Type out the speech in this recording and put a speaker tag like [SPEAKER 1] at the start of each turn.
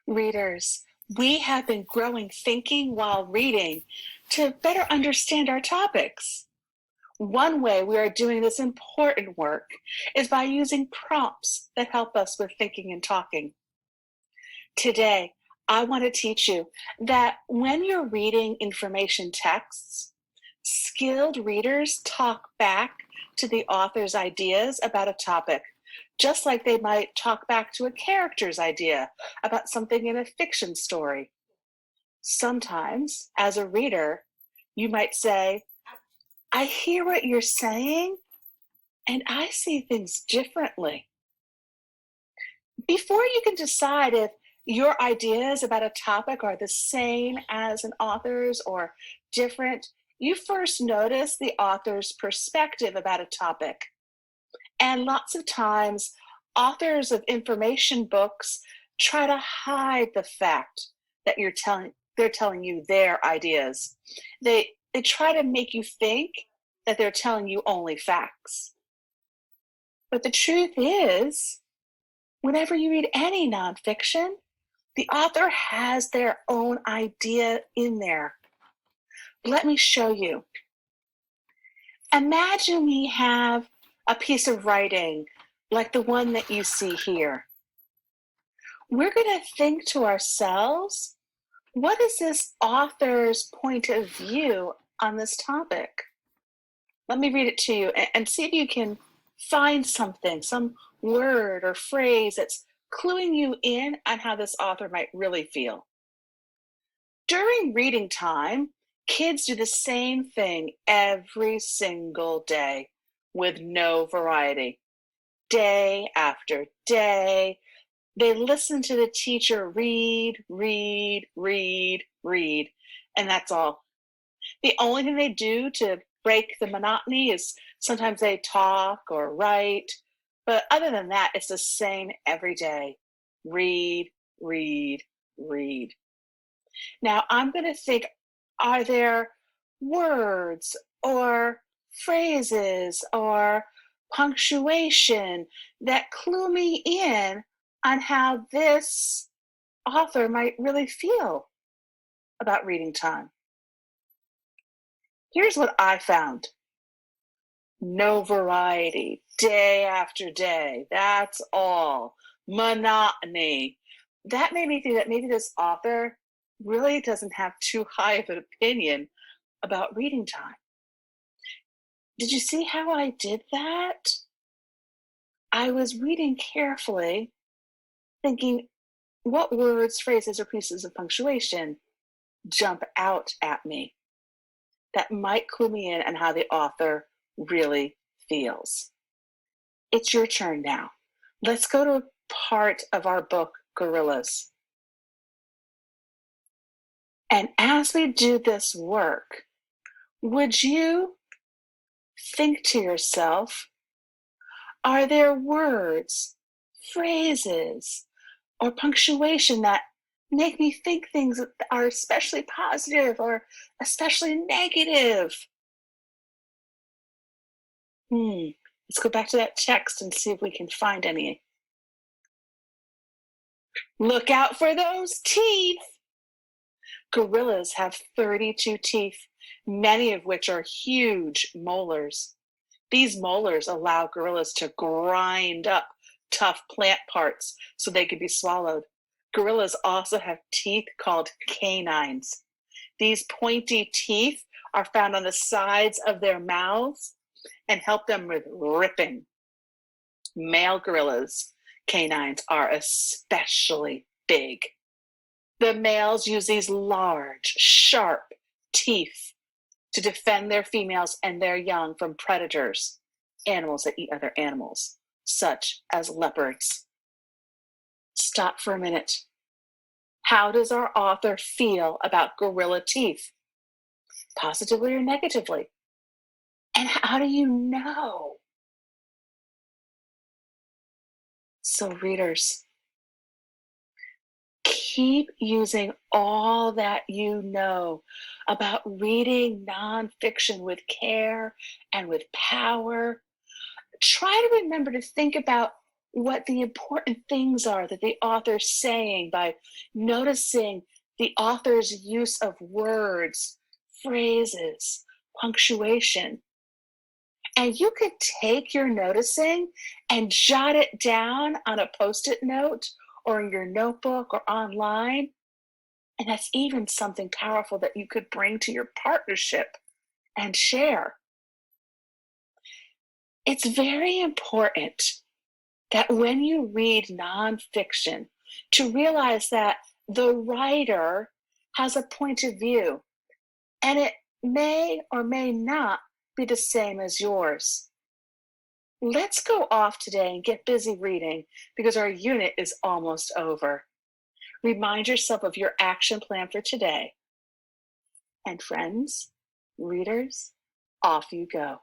[SPEAKER 1] Readers, we have been growing thinking while reading to better understand our topics. One way we are doing this important work is by using prompts that help us with thinking and talking. Today, I want to teach you that when you're reading information texts, skilled readers talk back to the author's ideas about a topic, just like they might talk back to a character's idea about something in a fiction story. Sometimes, as a reader, you might say, I hear what you're saying, and I see things differently. Before you can decide if your ideas about a topic are the same as an author's or different, you first notice the author's perspective about a topic. And lots of times, authors of information books try to hide the fact that they're telling you their ideas. They try to make you think that they're telling you only facts. But the truth is, whenever you read any nonfiction, the author has their own idea in there. Let me show you. Imagine we have a piece of writing like the one that you see here. We're going to think to ourselves, what is this author's point of view on this topic? Let me read it to you and see if you can find something, some word or phrase that's cluing you in on how this author might really feel. During reading time, kids do the same thing every single day with no variety. Day after day, they listen to the teacher read, read, read, read, and that's all. The only thing they do to break the monotony is sometimes they talk or write, but other than that, it's the same every day. Read, read, read. Now, I'm going to think, are there words or phrases or punctuation that clue me in on how this author might really feel about reading time? Here's what I found. No variety, day after day, that's all. Monotony. That made me think that maybe this author really doesn't have too high of an opinion about reading time. Did you see how I did that? I was reading carefully, thinking what words, phrases, or pieces of punctuation jump out at me that might clue me in on how the author really feels. It's your turn now. Let's go to part of our book, Gorillas. And as we do this work, would you think to yourself, are there words, phrases, or punctuation that make me think things that are especially positive or especially negative? Let's go back to that text and see if we can find any. Look out for those teeth. Gorillas have 32 teeth, many of which are huge molars. These molars allow gorillas to grind up tough plant parts so they can be swallowed. Gorillas also have teeth called canines. These pointy teeth are found on the sides of their mouths and help them with ripping. Male gorillas' canines are especially big. The males use these large, sharp teeth to defend their females and their young from predators, animals that eat other animals, such as leopards. Stop for a minute. How does our author feel about gorilla teeth? Positively or negatively? And how do you know? So, readers, keep using all that you know about reading nonfiction with care and with power. Try to remember to think about what the important things are that the author's saying by noticing the author's use of words, phrases, punctuation. And you could take your noticing and jot it down on a post it note or in your notebook or online. And that's even something powerful that you could bring to your partnership and share. It's very important that when you read nonfiction, to realize that the writer has a point of view and it may or may not be the same as yours. Let's go off today and get busy reading because our unit is almost over. Remind yourself of your action plan for today. And friends, readers, off you go.